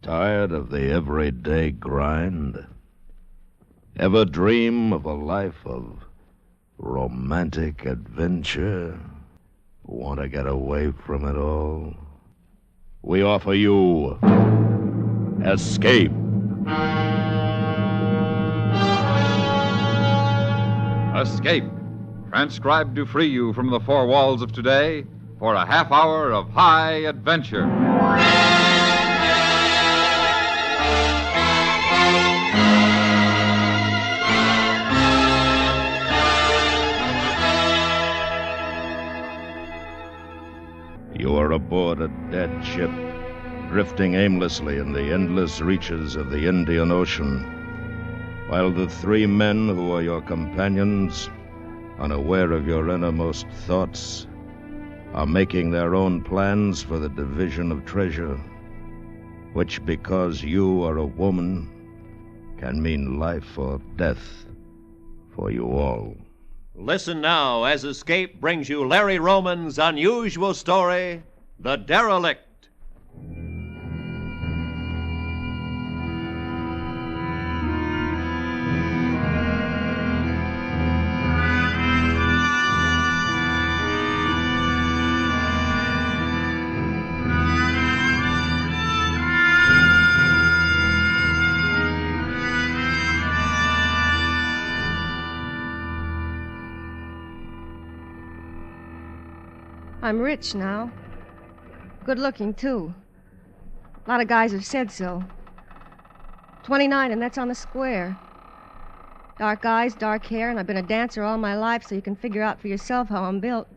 Tired of the everyday grind? Ever dream of a life of romantic adventure? Want to get away from it all? We offer you Escape. Escape, transcribed to free you from the four walls of today for a half hour of high adventure. You are aboard a dead ship, drifting aimlessly in the endless reaches of the Indian Ocean, while the three men who are your companions, unaware of your innermost thoughts, are making their own plans for the division of treasure, which, because you are a woman, can mean life or death for you all. Listen now as Escape brings you Larry Roman's unusual story, The Derelict. I'm rich now. Good looking, too. A lot of guys have said so. 29, and that's on the square. Dark eyes, dark hair, and I've been a dancer all my life, so you can figure out for yourself how I'm built.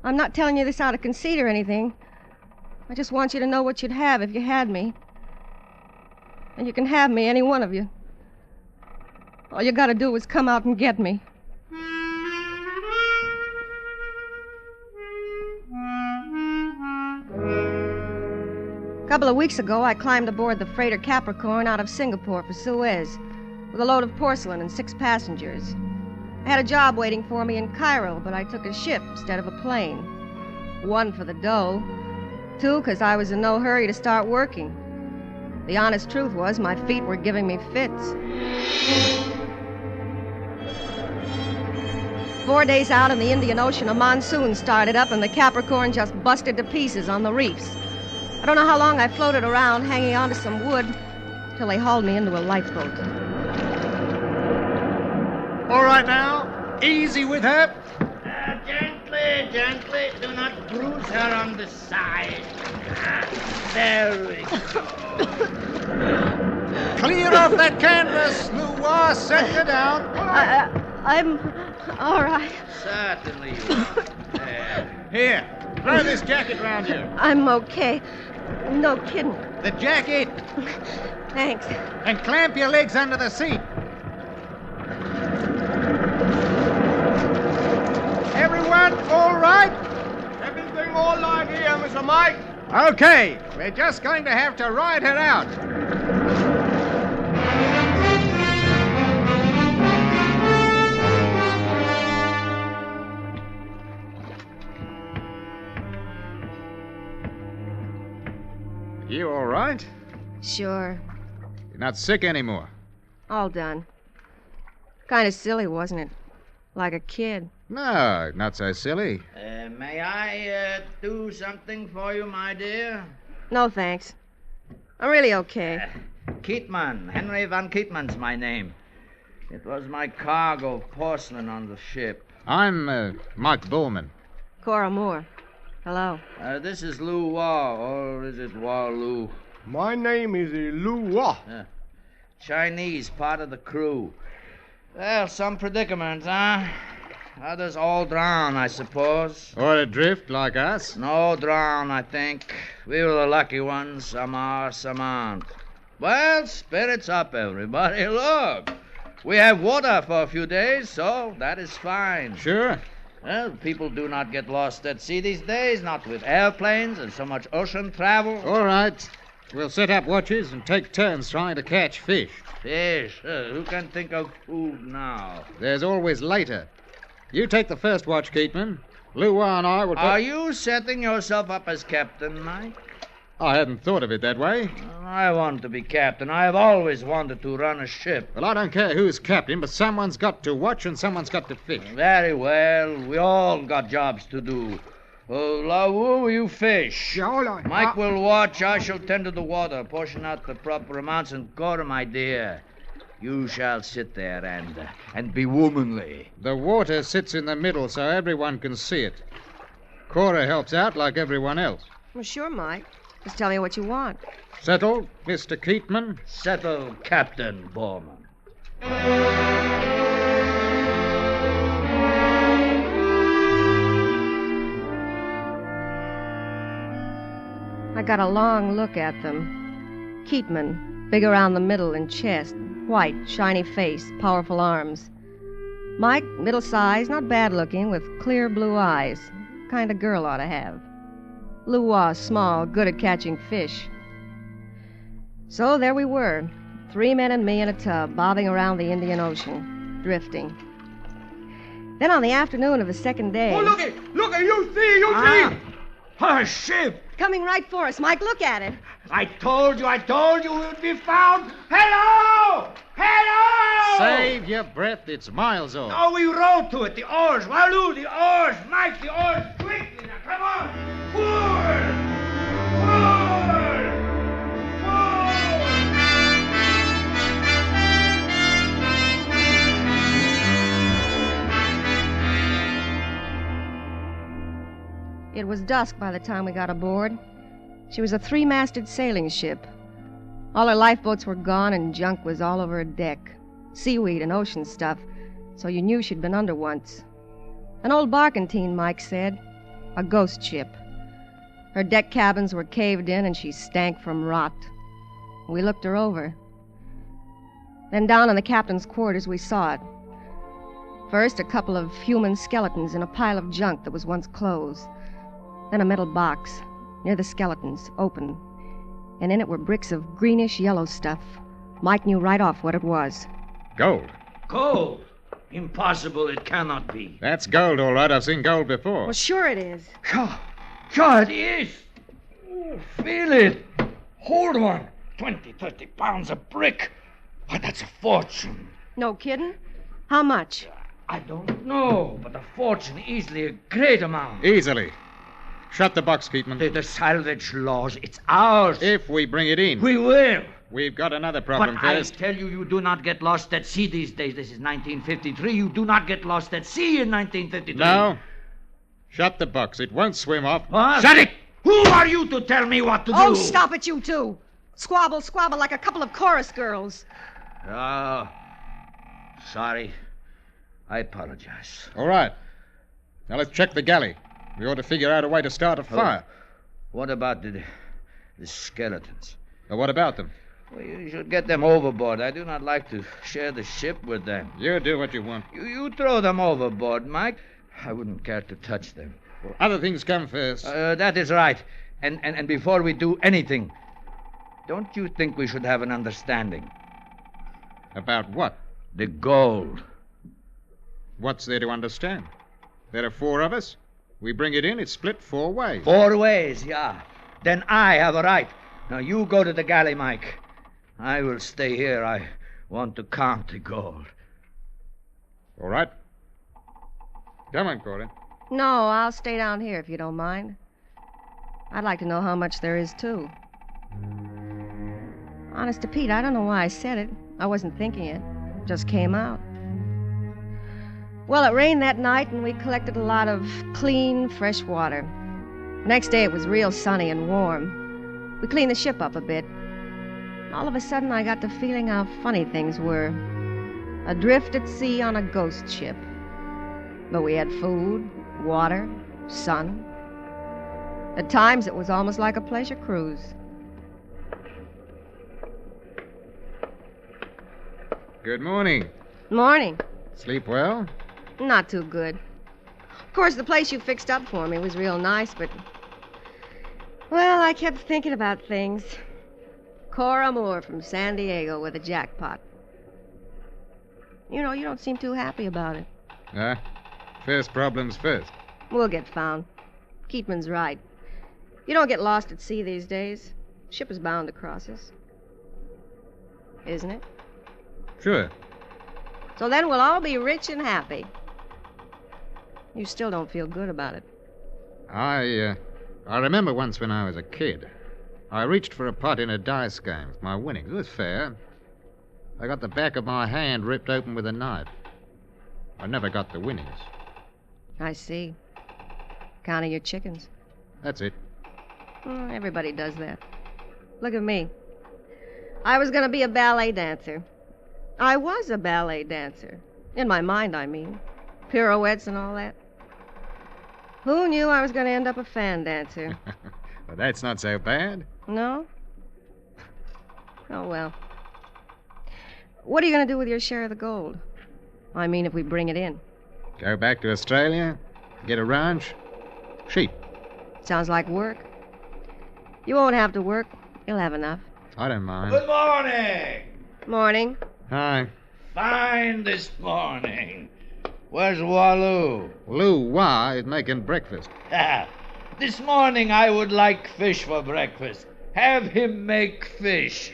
I'm not telling you this out of conceit or anything. I just want you to know what you'd have if you had me. And you can have me, any one of you. All you gotta do is come out and get me. A couple of weeks ago, I climbed aboard the freighter Capricorn out of Singapore for Suez with a load of porcelain and 6 passengers. I had a job waiting for me in Cairo, but I took a ship instead of a plane. 1, for the dough. 2, because I was in no hurry to start working. The honest truth was my feet were giving me fits. 4 days out in the Indian Ocean, a monsoon started up and the Capricorn just busted to pieces on the reefs. I don't know how long I floated around, hanging onto some wood, till they hauled me into a lifeboat. All right now, easy with her. Gently, gently. Do not bruise her on the side. Very good. Clear off that canvas, Louis. Set her down. I'm all right. Certainly you are. There. Here, throw this jacket round you. I'm okay. No kidding. The jacket. Thanks. And clamp your legs under the seat. Everyone all right? Everything all right here, Mr. Mike? Okay, we're just going to have to ride her out. You all right? Sure. You're not sick anymore? All done. Kind of silly, wasn't it? Like a kid. No, not so silly. May I do something for you, my dear? No, thanks. I'm really okay. Keatman. Henry Van Keatman's my name. It was my cargo of porcelain on the ship. I'm Mike Bullman. Cora Moore. Hello. This is Lou Wah, or is it Wah Lou? My name is Lou Wah. Chinese, part of the crew. Well, some predicaments, huh? Others all drown, I suppose. Or adrift like us? No drown, I think. We were the lucky ones. Some are, some aren't. Well, spirits up, everybody. Look, we have water for a few days, so that is fine. Sure. Well, people do not get lost at sea these days, not with airplanes and so much ocean travel. All right. We'll set up watches and take turns trying to catch fish. Fish? Who can think of food now? There's always later. You take the first watch, Keatman. Lou and I will... Are you setting yourself up as captain, Mike? I hadn't thought of it that way. I want to be captain. I have always wanted to run a ship. Well, I don't care who's captain, but someone's got to watch and someone's got to fish. Very well. We all got jobs to do. Lawu, you fish. Yeah, all right. Mike will watch. I shall tend to the water, portion out the proper amounts. And Cora, my dear, you shall sit there and be womanly. The water sits in the middle so everyone can see it. Cora helps out like everyone else. Well, sure, Mike. Just tell me what you want. Settled, Mr. Keatman? Settle, Captain Borman. I got a long look at them. Keatman, big around the middle and chest, white, shiny face, powerful arms. Mike, middle size, not bad looking, with clear blue eyes. Kind of girl ought to have. Lua, small, good at catching fish. So there we were, 3 men and me in a tub, bobbing around the Indian Ocean, drifting. Then on the afternoon of the second day... Oh, look it! Look it! You see! A ship! Coming right for us, Mike, look at it. I told you we would be found. Hello! Hello! Save your breath. It's miles off. Oh, we rowed to it. The oars. Waloo, the oars. Mike, the oars. Quickly, now, come on. Forward! Forward! It was dusk by the time we got aboard. She was a 3-masted sailing ship. All her lifeboats were gone and junk was all over her deck. Seaweed and ocean stuff, so you knew she'd been under once. An old barkentine, Mike said. A ghost ship. Her deck cabins were caved in and she stank from rot. We looked her over. Then down in the captain's quarters we saw it. First, a couple of human skeletons in a pile of junk that was once clothes. Then a metal box, near the skeletons, open. And in it were bricks of greenish yellow stuff. Mike knew right off what it was. Gold. Gold? Impossible, it cannot be. That's gold, all right. I've seen gold before. Well, sure it is. Sure it is. Oh, feel it. Hold on. 20, 30 pounds of brick. Why, that's a fortune. No kidding? How much? I don't know, but a fortune, easily a great amount. Easily. Shut the box, Keatman. The salvage laws, it's ours. If we bring it in. We will. We've got another problem But first. I tell you, you do not get lost at sea these days. This is 1953. You do not get lost at sea in 1953. No. Shut the box. It won't swim off. What? Shut it! Who are you to tell me what to do? Oh, stop it, you two. Squabble, squabble like a couple of chorus girls. Oh, sorry. I apologize. All right. Now let's check the galley. We ought to figure out a way to start a fire. What about the skeletons? What about them? Well, you should get them overboard. I do not like to share the ship with them. You do what you want. You throw them overboard, Mike. I wouldn't care to touch them. Well, other things come first. That is right. And before we do anything, don't you think we should have an understanding? About what? The gold. What's there to understand? There are 4 of us. We bring it in, it's split 4 ways. 4 ways, yeah. Then I have a right. Now you go to the galley, Mike. I will stay here. I want to count the gold. All right. Come on, Cora. No, I'll stay down here if you don't mind. I'd like to know how much there is, too. Honest to Pete, I don't know why I said it. I wasn't thinking it. It just came out. Well, it rained that night, and we collected a lot of clean, fresh water. Next day, it was real sunny and warm. We cleaned the ship up a bit. All of a sudden, I got the feeling how funny things were. Adrift at sea on a ghost ship. But we had food, water, sun. At times, it was almost like a pleasure cruise. Good morning. Morning. Sleep well? Not too good. Of course, the place you fixed up for me was real nice, but... Well, I kept thinking about things. Cora Moore from San Diego with a jackpot. You know, you don't seem too happy about it. First problems first. We'll get found. Keatman's right. You don't get lost at sea these days. Ship is bound to cross us. Isn't it? Sure. So then we'll all be rich and happy. You still don't feel good about it. I remember once when I was a kid. I reached for a pot in a dice game. My winnings. It was fair. I got the back of my hand ripped open with a knife. I never got the winnings. I see. Counting your chickens. That's it. Everybody does that. Look at me. I was going to be a ballet dancer. I was a ballet dancer. In my mind, I mean. Pirouettes and all that. Who knew I was going to end up a fan dancer? Well, that's not so bad. No? Oh, well. What are you going to do with your share of the gold? I mean, if we bring it in. Go back to Australia, get a ranch, sheep. Sounds like work. You won't have to work. You'll have enough. I don't mind. Good morning. Morning. Hi. Fine this morning. Where's Waloo? Lou Wah is making breakfast. This morning I would like fish for breakfast. Have him make fish.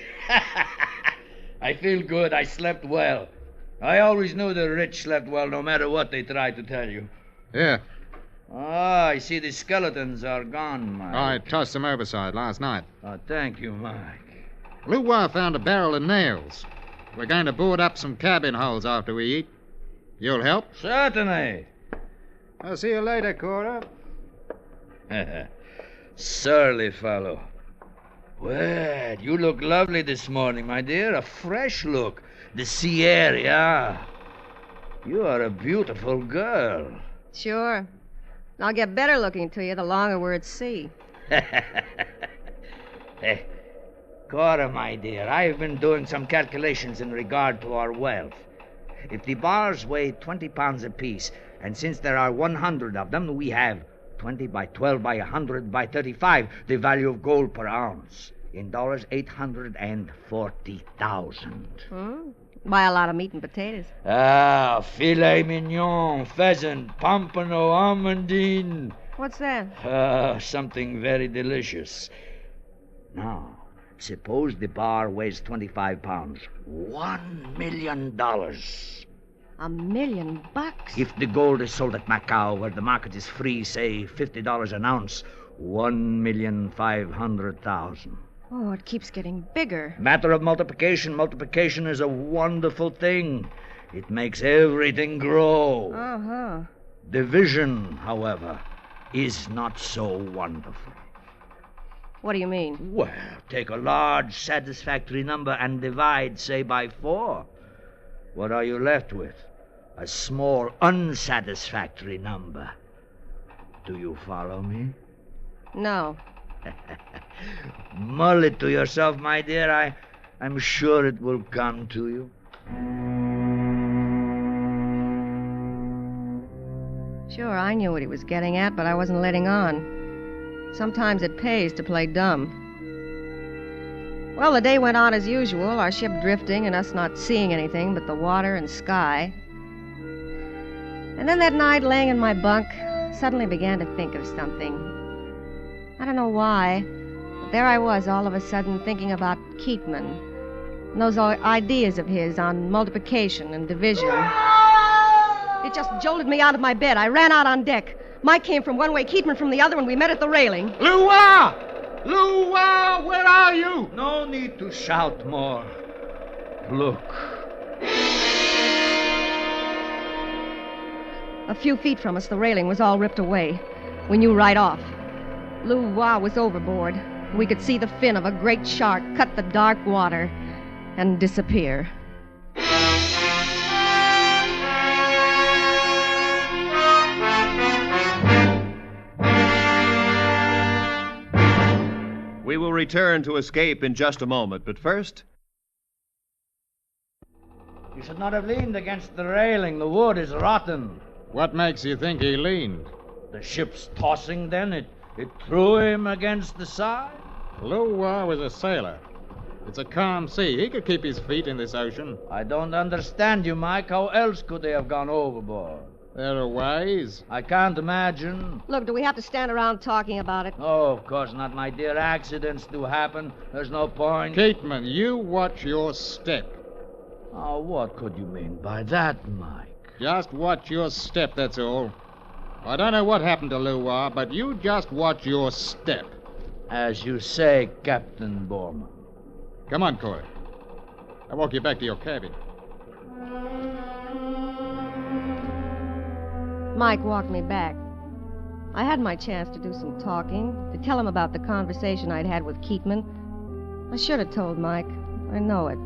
I feel good. I slept well. I always knew the rich slept well no matter what they tried to tell you. Yeah. Ah, I see the skeletons are gone, Mike. I tossed them overside last night. Oh, thank you, Mike. Lou Wah found a barrel of nails. We're going to board up some cabin holes after we eat. You'll help? Certainly. I'll see you later, Cora. Surly fellow. Well, you look lovely this morning, my dear. A fresh look. The sea air, yeah. You are a beautiful girl. Sure. I'll get better looking to you the longer we're at sea. Hey, Cora, my dear, I've been doing some calculations in regard to our wealth. If the bars weigh 20 pounds apiece, and since there are 100 of them, we have 20 by 12 by 100 by 35, the value of gold per ounce. In dollars, 840,000. Buy a lot of meat and potatoes. Ah, filet mignon, pheasant, pompano, almondine. What's that? Something very delicious. Now, suppose the bar weighs 25 pounds. $1 million. $1 million? If the gold is sold at Macau, where the market is free, say $50 an ounce, 1,500,000. Oh, it keeps getting bigger. Matter of multiplication. Multiplication is a wonderful thing. It makes everything grow. Uh-huh. Division, however, is not so wonderful. What do you mean? Well, take a large satisfactory number and divide, say, by 4. What are you left with? A small unsatisfactory number. Do you follow me? No. Mull it to yourself, my dear. I'm sure it will come to you. Sure, I knew what he was getting at, but I wasn't letting on. Sometimes it pays to play dumb. Well, the day went on as usual, our ship drifting and us not seeing anything but the water and sky. And then that night, laying in my bunk, suddenly began to think of something. I don't know why, but there I was all of a sudden thinking about Keatman and those ideas of his on multiplication and division. It just jolted me out of my bed. I ran out on deck. Mike came from one way, Keatman from the other, and we met at the railing. Lou Wah! Lou Wah, where are you? No need to shout more. Look. A few feet from us, the railing was all ripped away. We knew right off. Lou Wah was overboard. We could see the fin of a great shark cut the dark water and disappear. We will return to Escape in just a moment, but first... You should not have leaned against the railing. The wood is rotten. What makes you think he leaned? The ship's tossing, then. It threw him against the side. Lou Wah was a sailor. It's a calm sea. He could keep his feet in this ocean. I don't understand you, Mike. How else could they have gone overboard? There are ways. I can't imagine. Look, do we have to stand around talking about it? Oh, of course not, my dear. Accidents do happen. There's no point. Gateman, you watch your step. Oh, what could you mean by that, Mike? Just watch your step, that's all. I don't know what happened to Lua, but you just watch your step. As you say, Captain Borman. Come on, Cora. I'll walk you back to your cabin. Mike walked me back. I had my chance to do some talking, to tell him about the conversation I'd had with Keatman. I should have told Mike. I know it.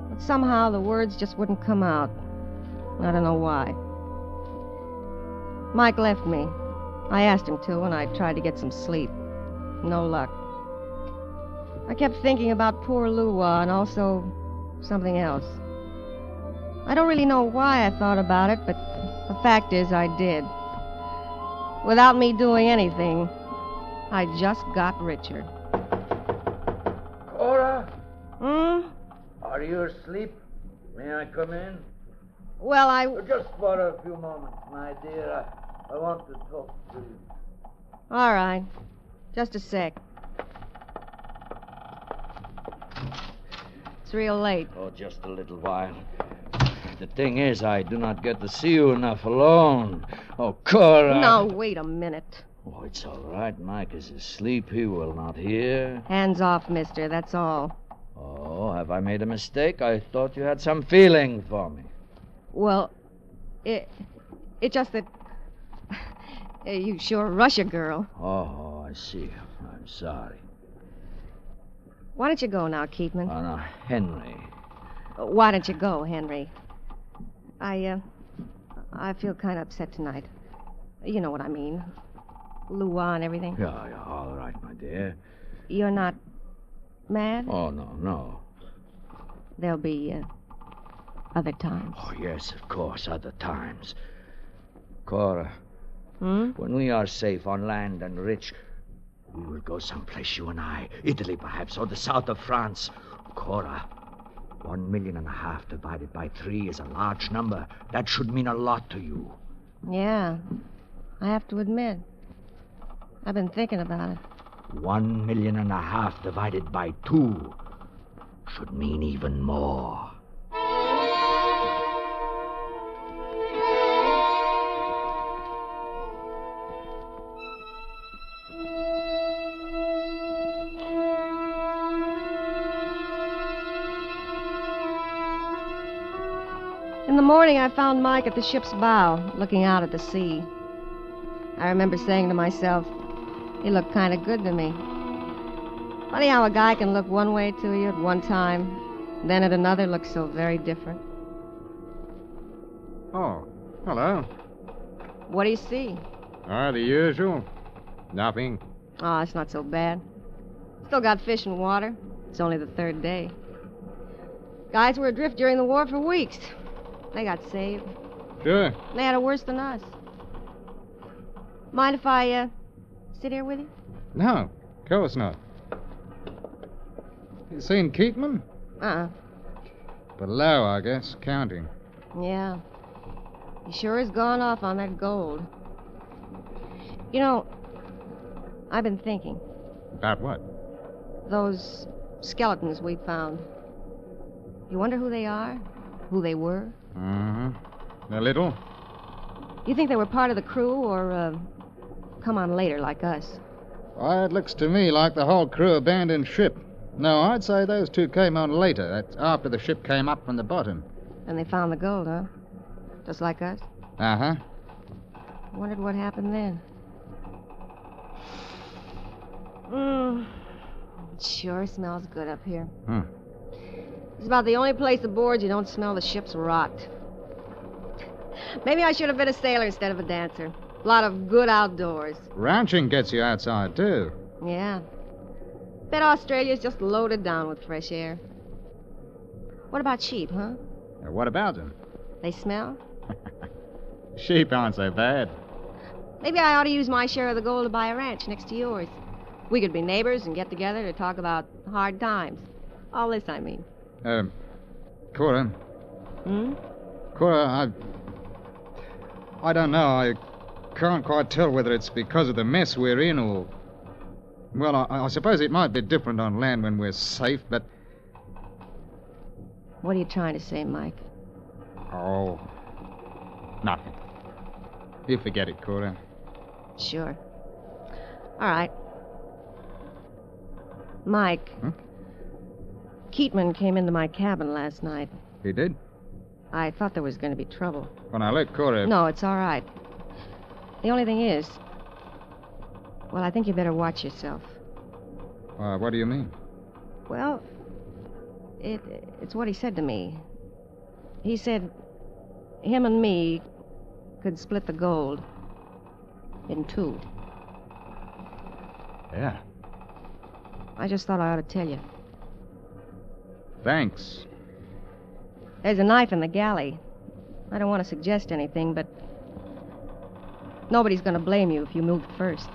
But somehow the words just wouldn't come out. I don't know why. Mike left me. I asked him to, and I tried to get some sleep. No luck. I kept thinking about poor Lua and also something else. I don't really know why I thought about it, but the fact is I did. Without me doing anything, I just got richer. Cora? Hmm? Are you asleep? May I come in? Well, Just for a few moments, my dear. I want to talk to you. All right. Just a sec. It's real late. Oh, just a little while. The thing is, I do not get to see you enough alone. Oh, Cora. Now, wait a minute. Oh, it's all right. Mike is asleep. He will not hear. Hands off, mister, that's all. Oh, have I made a mistake? I thought you had some feeling for me. Well, it just that you sure rush a girl. Oh, I see. I'm sorry. Why don't you go now, Keatman? Oh, no, Henry. Why don't you go, Henry? I feel kind of upset tonight. You know what I mean. Lua and everything. Yeah, all right, my dear. You're not mad? Oh, no. There'll be other times. Oh, yes, of course, other times. Cora, Hmm? when we are safe on land and rich, we will go someplace, you and I. Italy, perhaps, or the south of France. Cora, 1.5 million divided by 3 is a large number. That should mean a lot to you. Yeah, I have to admit. I've been thinking about it. 1.5 million divided by 2 should mean even more. In the morning, I found Mike at the ship's bow, looking out at the sea. I remember saying to myself, he looked kind of good to me. Funny how a guy can look one way to you at one time, then at another look so very different. Oh, hello. What do you see? The usual. Nothing. Oh, it's not so bad. Still got fish and water. It's only the 3rd day. Guys were adrift during the war for weeks. They got saved. Sure. They had it worse than us. Mind if I, sit here with you? No, of course not. You seen Keatman? Uh-uh. Below, I guess, counting. Yeah. He sure has gone off on that gold. You know, I've been thinking. About what? Those skeletons we found. You wonder who they are? Who they were? Mm-hmm. A little. You think they were part of the crew or, come on later like us? Why, it looks to me like the whole crew abandoned ship. No, I'd say those 2 came on later. That's after the ship came up from the bottom. And they found the gold, huh? Just like us? Uh-huh. Wondered what happened then. It sure smells good up here. It's about the only place aboard you don't smell the ship's rot. Maybe I should have been a sailor instead of a dancer. A lot of good outdoors. Ranching gets you outside, too. Yeah. Bet Australia's just loaded down with fresh air. What about sheep, huh? What about them? They smell? Sheep aren't so bad. Maybe I ought to use my share of the gold to buy a ranch next to yours. We could be neighbors and get together to talk about hard times. All this, I mean. Cora. Hmm? Cora, I don't know. I can't quite tell whether it's because of the mess we're in or... Well, I suppose it might be different on land when we're safe, but... What are you trying to say, Mike? Oh, nothing. You forget it, Cora. Sure. All right. Mike. Keatman came into my cabin last night. He did? I thought there was going to be trouble. When I let Cora... No, it's all right. The only thing is... Well, I think you better watch yourself. What do you mean? Well, it's what he said to me. He said him and me could split the gold in two. Yeah. I just thought I ought to tell you. Thanks. There's a knife in the galley. I don't want to suggest anything, but nobody's going to blame you if you moved first.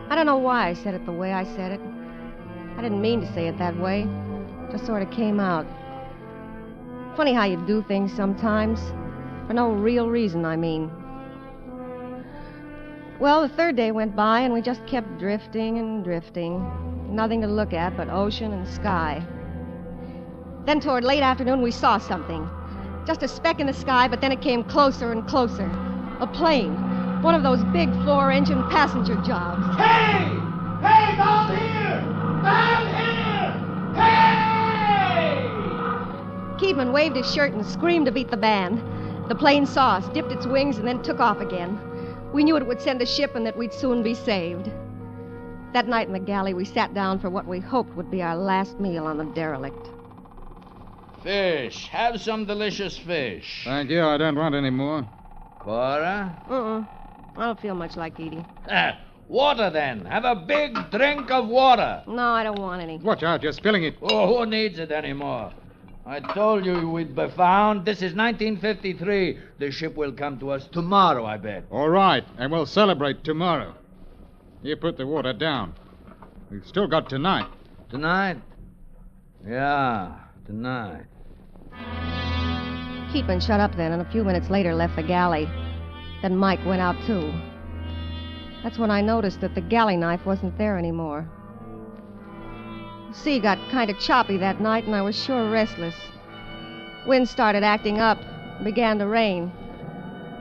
I don't know why I said it the way I said it. I didn't mean to say it that way. It just sort of came out. Funny how you do things sometimes. For no real reason, I mean. Well, the third day went by, and we just kept drifting and drifting. Nothing to look at but ocean and sky. Then toward late afternoon, we saw something. Just a speck in the sky, but then it came closer and closer. A plane. One of those big four-engine passenger jobs. Hey! Hey, down here! Down here! Hey! Keatman waved his shirt and screamed to beat the band. The plane saw us, dipped its wings, and then took off again. We knew it would send a ship and that we'd soon be saved. That night in the galley, we sat down for what we hoped would be our last meal on the Derelict. Fish. Have some delicious fish. Thank you. I don't want any more. Cora? I don't feel much like eating. Water, then. Have a big drink of water. No, I don't want any. Watch out. You're spilling it. Oh, who needs it anymore? I told you we'd be found. This is 1953. The ship will come to us tomorrow, I bet. All right. And we'll celebrate tomorrow. You put the water down. We've still got tonight. Tonight? Yeah, tonight. Keatman shut up then, and a few minutes later left the galley. Then Mike went out, too. That's when I noticed that the galley knife wasn't there anymore. The sea got kind of choppy that night, and I was sure restless. Wind started acting up. It began to rain.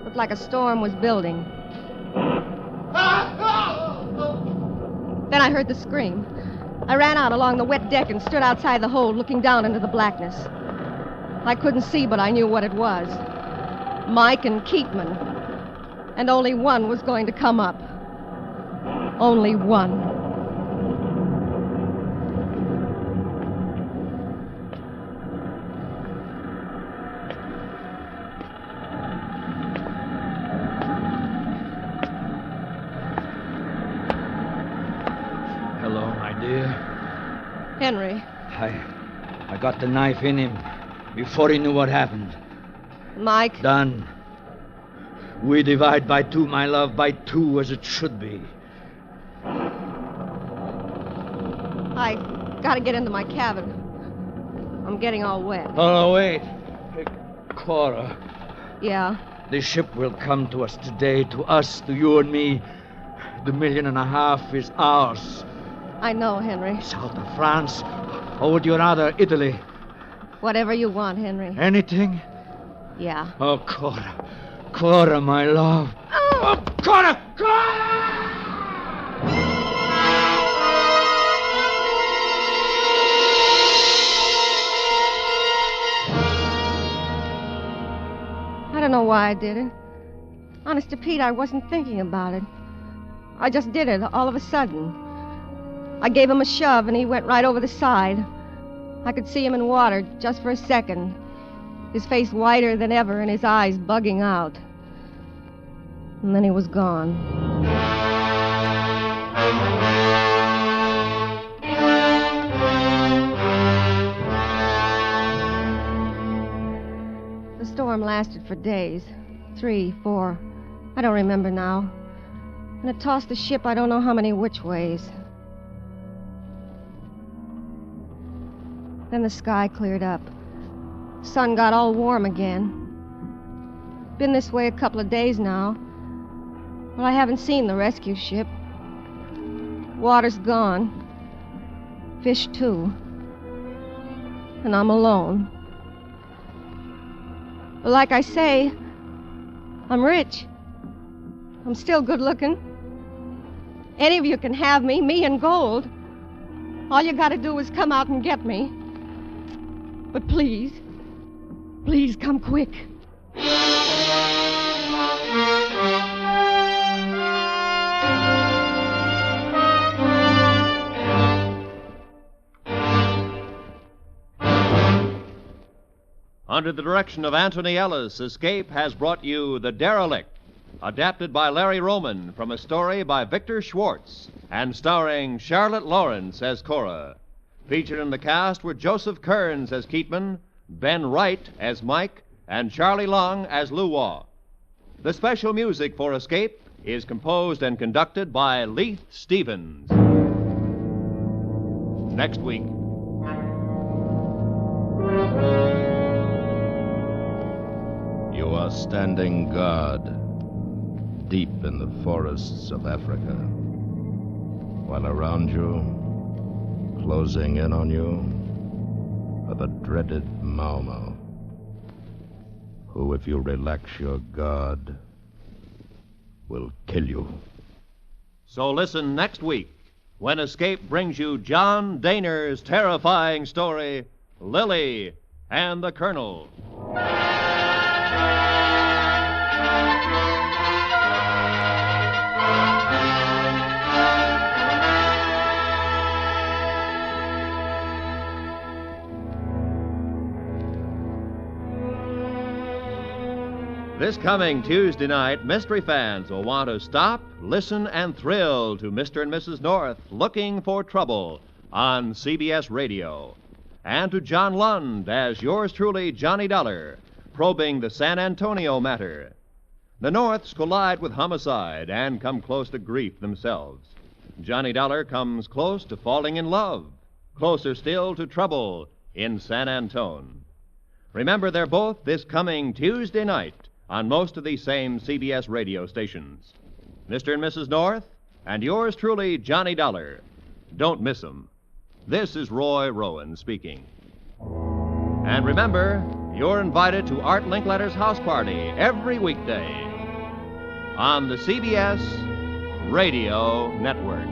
Looked like a storm was building. Then I heard the scream. I ran out along the wet deck and stood outside the hold, looking down into the blackness. I couldn't see, but I knew what it was. Mike and Keatman. And only one was going to come up. Only one. Hello, my dear. Henry. I got the knife in him before he knew what happened. Mike. Done. We divide by two, my love, by two as it should be. I gotta get into my cabin. I'm getting all wet. Oh, wait. Cora. Yeah? The ship will come to us today, to us, to you and me. The $1.5 million is ours. I know, Henry. South of France, or would you rather Italy? Whatever you want, Henry. Anything? Yeah. Oh, Cora. Cora, my love. Oh, Cora! Cora! I don't know why I did it. Honest to Pete, I wasn't thinking about it. I just did it all of a sudden. I gave him a shove, and he went right over the side. I could see him in water just for a second, his face whiter than ever and his eyes bugging out. And then he was gone. The storm lasted for days. 3, 4. I don't remember now. And it tossed the ship I don't know how many which ways. Then the sky cleared up. Sun got all warm again. Been this way a couple of days now, but I haven't seen the rescue ship. Water's gone. Fish, too. And I'm alone. But like I say, I'm rich. I'm still good looking. Any of you can have me and gold. All you gotta do is come out and get me. But please, please come quick. Under the direction of Anthony Ellis, Escape has brought you The Derelict, adapted by Larry Roman from a story by Victor Schwartz and starring Charlotte Lawrence as Cora. Featured in the cast were Joseph Kearns as Keatman, Ben Wright as Mike, and Charlie Long as Lou Waugh. The special music for Escape is composed and conducted by Leith Stevens. Next week. You are standing guard deep in the forests of Africa, while around you, closing in on you, are the dreaded Mau Mau, who, if you relax your guard, will kill you. So listen next week when Escape brings you John Dehner's terrifying story, Lily and the Colonel. This coming Tuesday night, mystery fans will want to stop, listen, and thrill to Mr. and Mrs. North Looking for Trouble on CBS Radio. And to John Lund as yours truly, Johnny Dollar, probing the San Antonio matter. The Norths collide with homicide and come close to grief themselves. Johnny Dollar comes close to falling in love, closer still to trouble in San Antone. Remember, they're both this coming Tuesday night on most of these same CBS radio stations. Mr. and Mrs. North, and yours truly, Johnny Dollar. Don't miss 'em. This is Roy Rowan speaking. And remember, you're invited to Art Linkletter's house party every weekday on the CBS Radio Network.